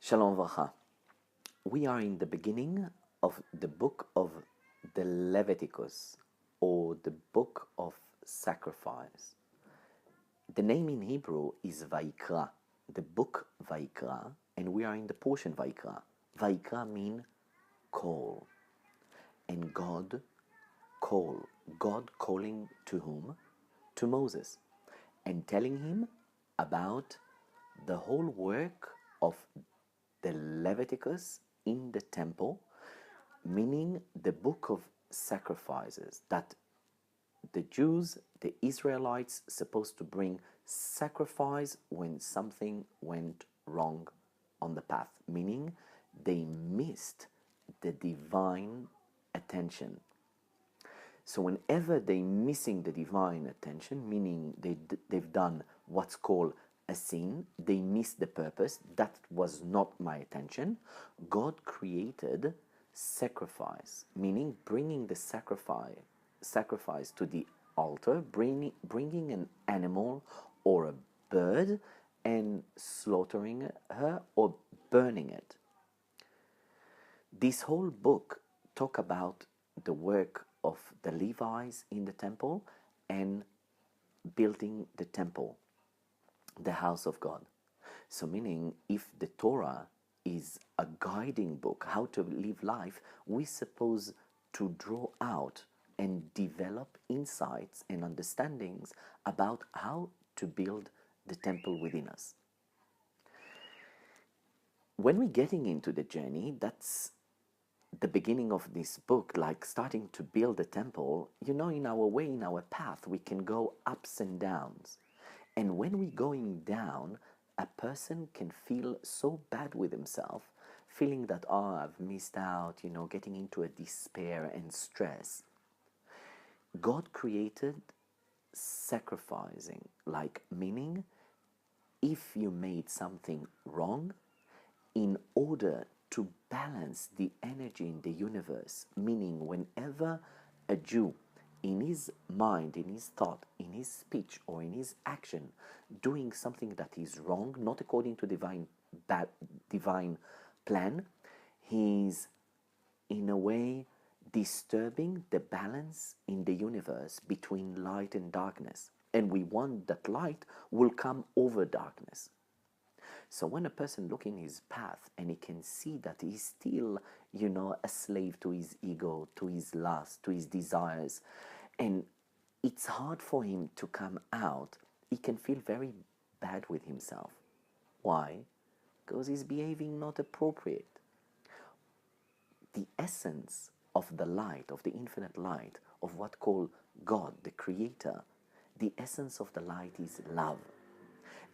Shalom Vacha. We are in the beginning of the book of the Leviticus, or the book of sacrifice. The name in Hebrew is Vayikra, the book Vayikra, and we are in the portion Vayikra. Vayikra means call, and God calling to whom? To Moses, and telling him about the whole work of the Leviticus in the temple, meaning the book of sacrifices that the Jews, the Israelites, supposed to bring sacrifice when something went wrong on the path, meaning they missed the divine attention. So whenever they're missing the divine attention, meaning they've done what's called a sin, they miss the purpose, that was not my attention, God created sacrifice, meaning bringing the sacrifice to the altar, bringing an animal or a bird and slaughtering her or burning it. This whole book talk about the work of the Levites in the temple and building the temple, the house of God. So meaning, if the Torah is a guiding book, how to live life, we're supposed to draw out and develop insights and understandings about how to build the temple within us. When we're getting into the journey, that's the beginning of this book, like starting to build a temple. In our way, in our path, we can go ups and downs. And when we're going down, a person can feel so bad with himself, feeling that, I've missed out, getting into a despair and stress. God created sacrificing, like meaning if you made something wrong, in order to balance the energy in the universe, meaning whenever a Jew, in his mind, in his thought, in his speech, or in his action, doing something that is wrong, not according to divine plan, he's in a way disturbing the balance in the universe between light and darkness. And we want that light will come over darkness. So when a person looking his path and he can see that he's still, a slave to his ego, to his lust, to his desires, and it's hard for him to come out, he can feel very bad with himself. Why? Because he's behaving not appropriate. The essence of the light, of the infinite light, of what called God, the Creator, the essence of the light is love.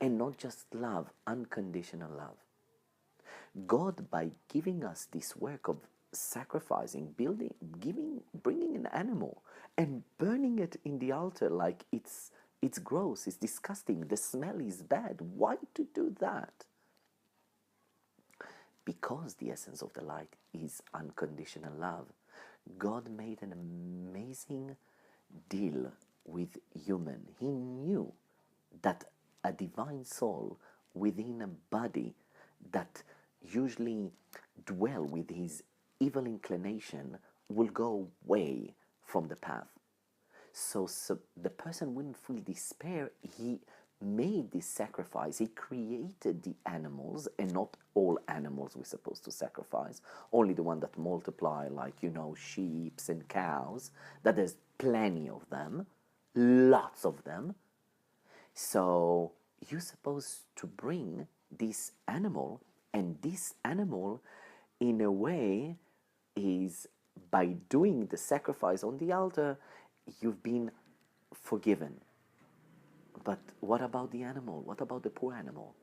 And not just love, unconditional love. God, by giving us this work of sacrificing, bringing an animal and burning it in the altar, like it's gross, it's disgusting, the smell is bad. Why to do that? Because the essence of the light is unconditional love. God made an amazing deal with human. He knew that a divine soul within a body that usually dwell with his evil inclination will go away from the path. So the person wouldn't feel despair. He made this sacrifice. He created the animals, and not all animals we're supposed to sacrifice, only the one that multiply, like sheep and cows, that there's plenty of them, lots of them. So you're supposed to bring this animal, and this animal, in a way, is by doing the sacrifice on the altar, you've been forgiven. But what about the animal? What about the poor animal?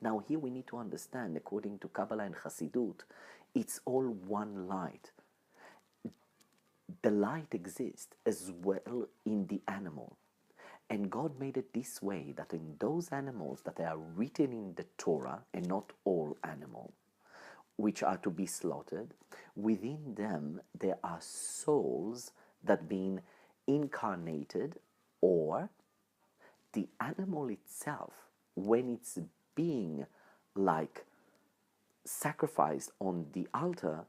Now here we need to understand, according to Kabbalah and Hasidut, it's all one light. The light exists as well in the animal. And God made it this way, that in those animals that are written in the Torah, and not all animals, which are to be slaughtered, within them there are souls that been incarnated, or the animal itself, when it's being like sacrificed on the altar,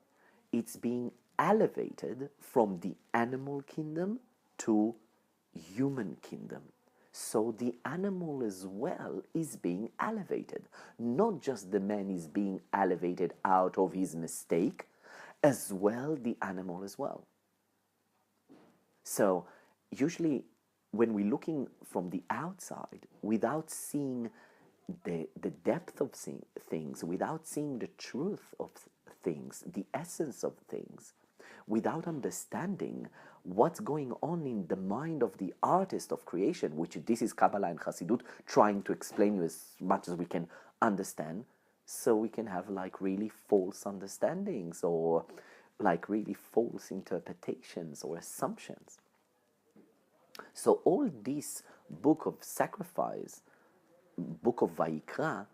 it's being elevated from the animal kingdom to human kingdom. So the animal as well is being elevated. Not just the man is being elevated out of his mistake, as well the animal as well. So usually when we're looking from the outside, without seeing the depth of things, without seeing the truth of things, the essence of things, without understanding what's going on in the mind of the artist of creation, which this is Kabbalah and Hasidut trying to explain you as much as we can understand, so we can have like really false understandings or like really false interpretations or assumptions. So all this book of sacrifice, book of Vayikra,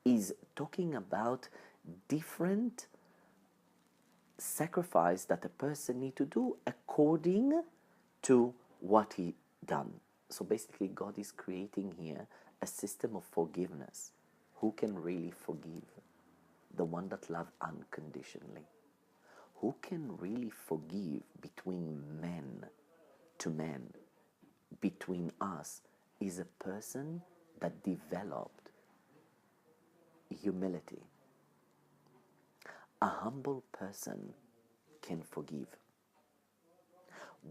is talking about different sacrifice that a person need to do according to what he done. So basically God is creating here a system of forgiveness. Who can really forgive? The one that love unconditionally. Who can really forgive between men to men, between us, is a person that developed humility. A humble person can forgive.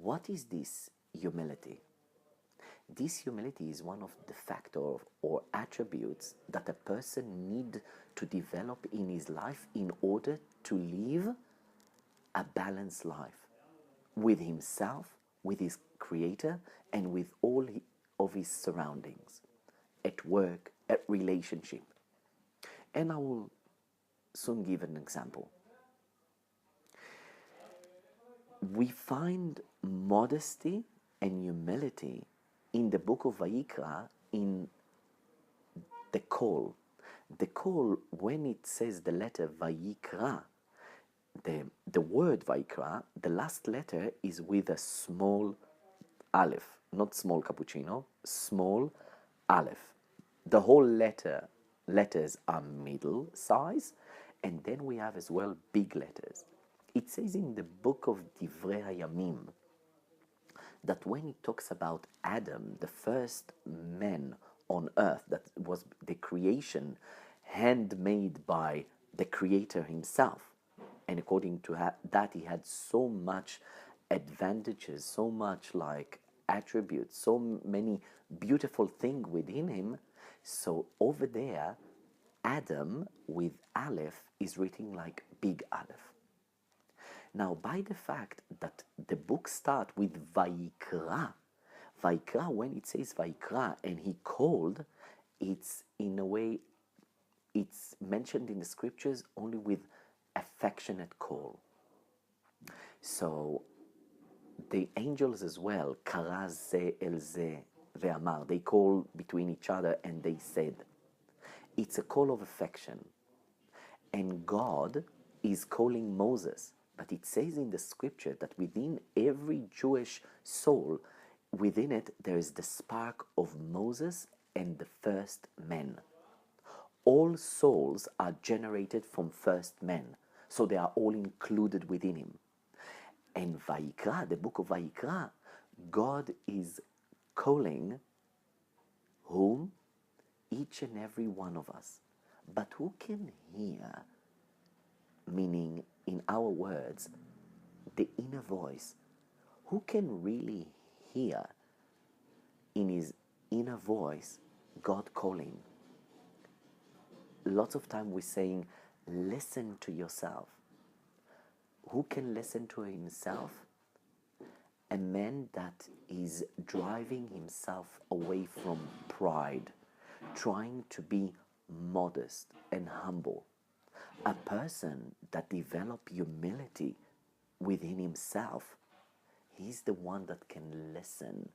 What is this humility? This humility is one of the factors or attributes that a person needs to develop in his life in order to live a balanced life with himself, with his creator, and with all of his surroundings, at work, at relationship. And I will soon give an example. We find modesty and humility in the book of Vayikra in the call. The call, when it says the letter Vayikra, the word Vayikra, the last letter is with a small aleph, not small cappuccino, small aleph. The whole letters are middle size, and then we have as well big letters. It says in the book of Divrei Hayamim that when it talks about Adam, the first man on earth, that was the creation handmade by the creator himself, and according to that he had so much advantages, so much like attributes, so many beautiful things within him. So over there, Adam with Aleph is written like big Aleph. Now, by the fact that the book starts with Vayikra, Vayikra, when it says Vayikra and he called, it's in a way, it's mentioned in the scriptures only with affectionate call. So the angels as well, Kara ze el ze ve'amar, they call between each other and they said. It's a call of affection. And God is calling Moses. But it says in the scripture that within every Jewish soul, within it, there is the spark of Moses and the first men. All souls are generated from first men. So they are all included within him. And Vayikra, the book of Vayikra, God is calling whom? Each and every one of us. But who can hear? Meaning, in our words, the inner voice. Who can really hear in his inner voice God calling? Lots of time we're saying, listen to yourself. Who can listen to himself? A man that is driving himself away from pride, trying to be modest and humble. A person that develops humility within himself, he's the one that can listen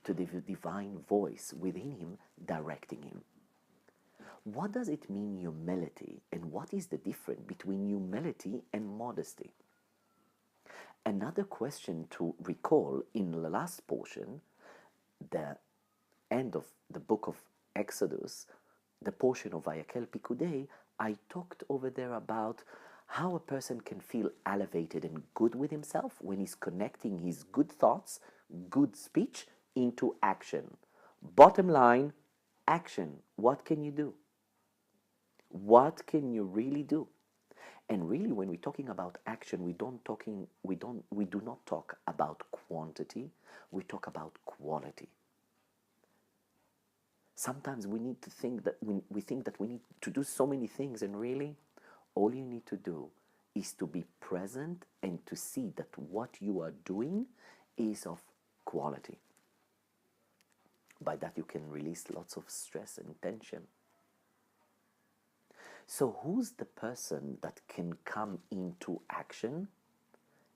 to the divine voice within him directing him. What does it mean, humility? And what is the difference between humility and modesty? Another question to recall in the last portion, the end of the book of Exodus, the portion of Vayakel Pikudei, I talked over there about how a person can feel elevated and good with himself when he's connecting his good thoughts, good speech into action. Bottom line, action. What can you do? What can you really do? And really, when we're talking about action, we do not talk about quantity. We talk about quality. Sometimes we need to think that we think that we need to do so many things, and really, all you need to do is to be present and to see that what you are doing is of quality. By that, you can release lots of stress and tension. So who's the person that can come into action?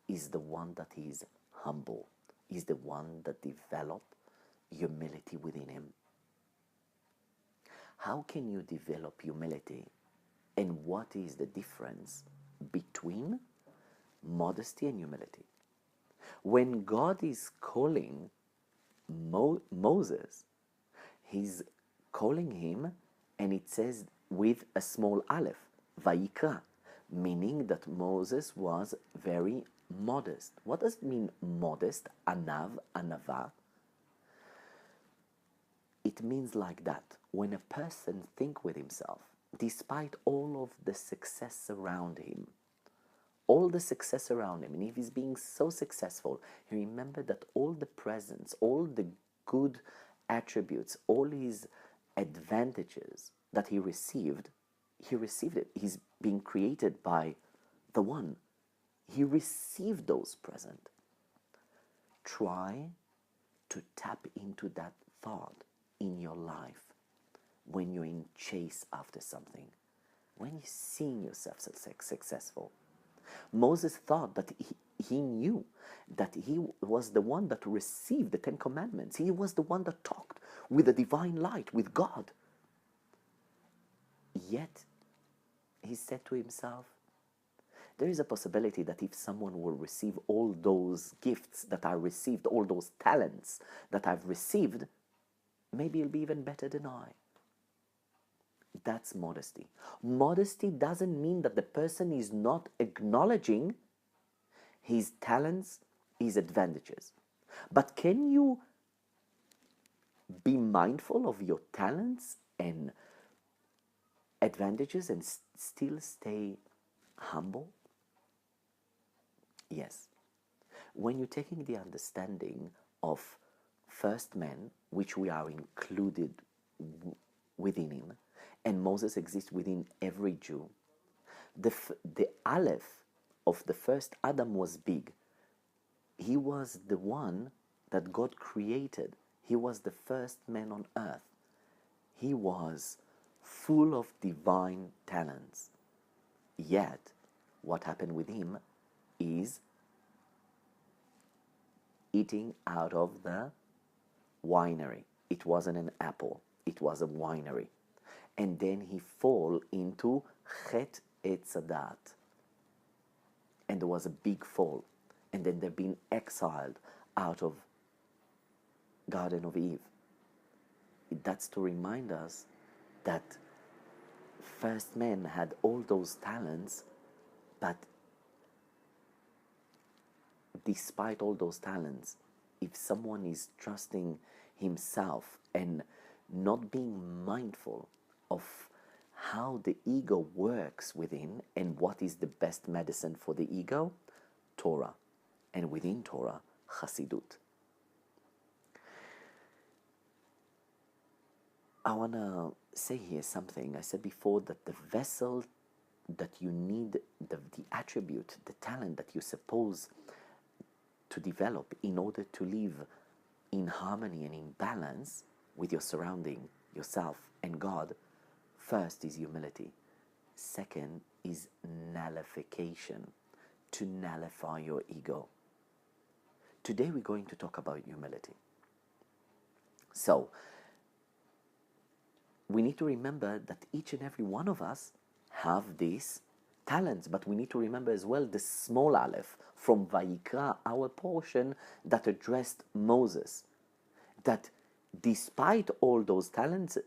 Is the one that is humble, is the one that develop humility within him. How can you develop humility? And what is the difference between modesty and humility? When God is calling Moses, he's calling him, and it says with a small aleph, Vayikra, meaning that Moses was very modest. What does it mean, modest? Anav, anava. It means like that. When a person thinks with himself, despite all of the success around him, and if he's being so successful, he remembered that all the presents, all the good attributes, all his advantages that he received it. He's being created by the one. He received those presents. Try to tap into that thought in your life when you're in chase after something, when you're seeing yourself successful. Moses thought that he knew that he was the one that received the Ten Commandments. He was the one that talked with the divine light, with God. Yet, he said to himself, there is a possibility that if someone will receive all those gifts that I received, all those talents that I've received, maybe he'll be even better than I. That's modesty. Modesty doesn't mean that the person is not acknowledging his talents, his advantages. But can you be mindful of your talents and advantages and still stay humble? Yes. When you're taking the understanding of first man, which we are included within him, and Moses exists within every Jew, the Aleph of the first Adam was big. He was the one that God created. He was the first man on earth. He was full of divine talents. Yet, what happened with him is eating out of the winery. It wasn't an apple, it was a winery. And then he fall into Chet Etzadat. And there was a big fall. And then they've been exiled out of Garden of Eve. That's to remind us that first man had all those talents, but despite all those talents, if someone is trusting himself and not being mindful of how the ego works within and what is the best medicine for the ego, Torah, and within Torah, Chassidut. I want to say here something. I said before that the vessel that you need, the attribute, the talent that you're supposed to develop in order to live in harmony and in balance with your surrounding, yourself and God, first is humility. Second is nullification, to nullify your ego. Today we're going to talk about humility. So, we need to remember that each and every one of us have these talents, but we need to remember as well the small aleph from Vayikra, our portion that addressed Moses, that despite all those talents,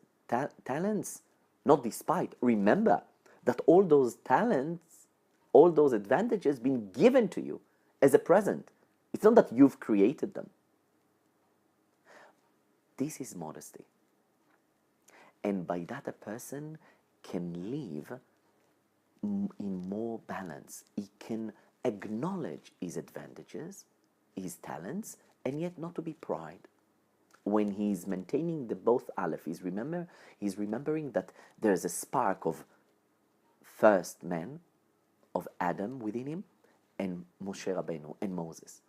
not despite, remember, that all those talents, all those advantages been given to you as a present. It's not that you've created them. This is modesty. And by that, a person can live in more balance. He can acknowledge his advantages, his talents, and yet not to be pride. When he's maintaining the both aleph, he's remembering that there's a spark of first man, of Adam within him, and Moshe Rabbeinu, and Moses.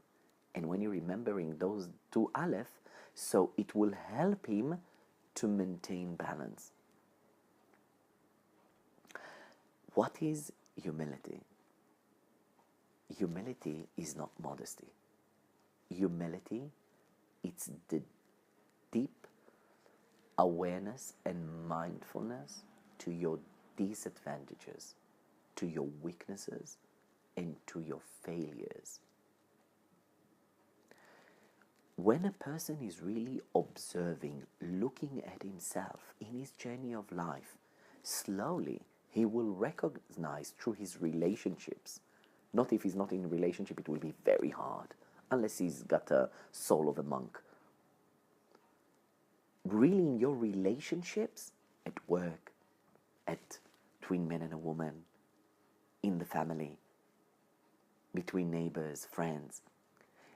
And when you're remembering those two aleph, so it will help him to maintain balance. What is humility? Humility is not modesty. Humility, it's the deep awareness and mindfulness to your disadvantages, to your weaknesses, and to your failures. When a person is really observing, looking at himself in his journey of life, slowly he will recognize through his relationships. Not if he's not in a relationship, it will be very hard, unless he's got a soul of a monk. Really, in your relationships, at work, between man and a woman, in the family, between neighbors, friends,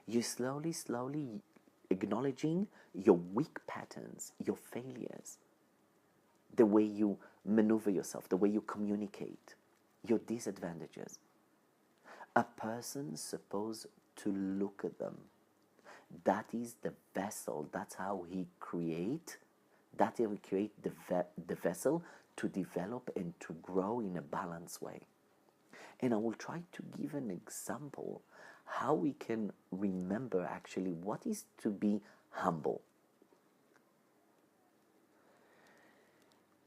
you slowly acknowledging your weak patterns, your failures, the way you maneuver yourself, the way you communicate, your disadvantages. A person's supposed to look at them. That is the vessel. That's how he create. That he will create the vessel to develop and to grow in a balanced way. And I will try to give an example how we can remember actually what is to be humble.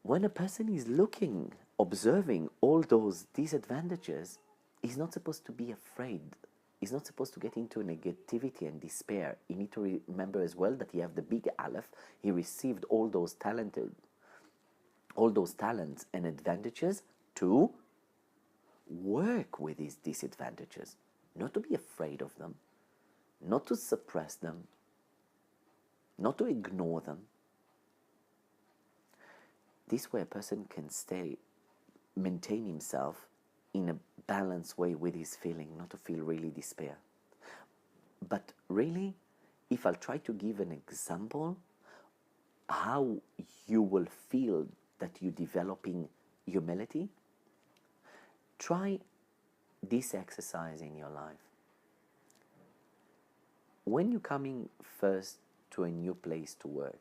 When a person is looking, observing all those disadvantages, he's not supposed to be afraid. He's not supposed to get into negativity and despair. You need to remember as well that he have the big aleph. He received all those talents and advantages to work with his disadvantages, not to be afraid of them, not to suppress them, not to ignore them. This way a person can maintain himself in a balanced way with his feeling, not to feel really despair. But really, if I'll try to give an example, how you will feel that you're developing humility, try this exercise in your life. When you're coming first to a new place to work,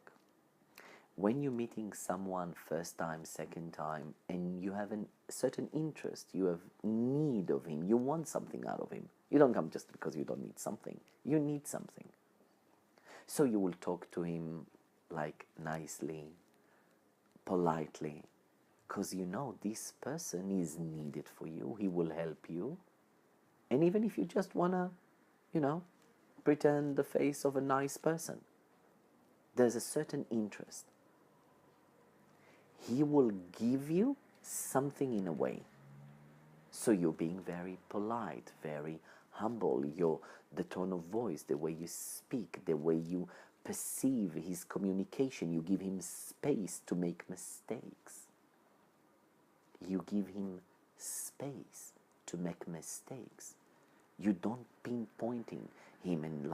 when you're meeting someone first time, second time, and you have a certain interest, you have need of him, you want something out of him. You don't come just because you don't need something. You need something. So you will talk to him like nicely, politely, because you know this person is needed for you. He will help you. And even if you just want to, pretend the face of a nice person, there's a certain interest. He will give you something in a way. So you're being very polite, very humble. The tone of voice, the way you speak, the way you perceive his communication. You give him space to make mistakes. You give him space to make mistakes. You don't pinpointing him and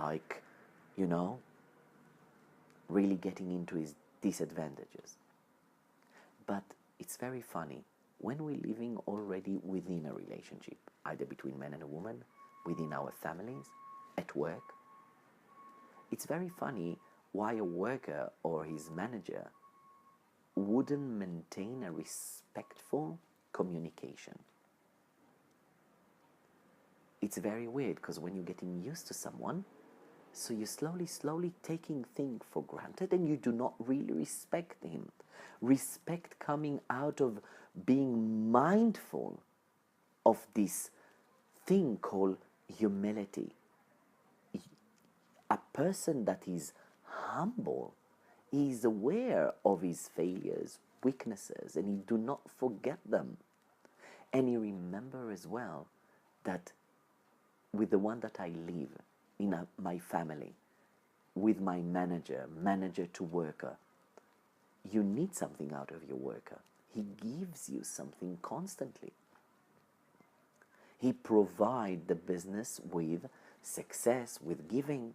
really getting into his disadvantages. But it's very funny, when we're living already within a relationship, either between man and a woman, within our families, at work, it's very funny why a worker or his manager wouldn't maintain a respectful communication. It's very weird, because when you're getting used to someone, so you're slowly taking things for granted and you do not really respect him. Respect coming out of being mindful of this thing called humility. A person that is humble is aware of his failures, weaknesses, and he do not forget them. And you remember as well that with the one that I live in my family, with my manager to worker, you need something out of your worker. He gives you something constantly. He provides the business with success, with giving.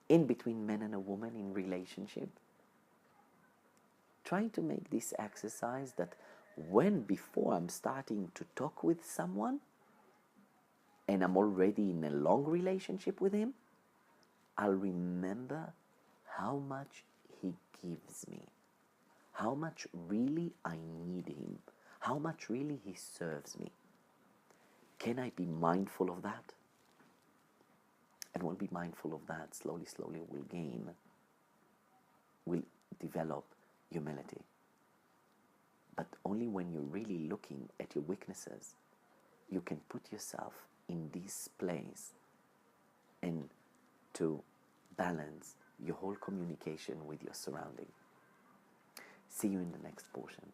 In between man and a woman in relationship, trying to make this exercise that when before I'm starting to talk with someone and I'm already in a long relationship with him, I'll remember how much he gives me, how much really I need him, how much really he serves me. Can I be mindful of that? And we'll be mindful of that. Slowly, we'll develop humility. But only when you're really looking at your weaknesses, you can put yourself in this place and to balance your whole communication with your surrounding. See you in the next portion.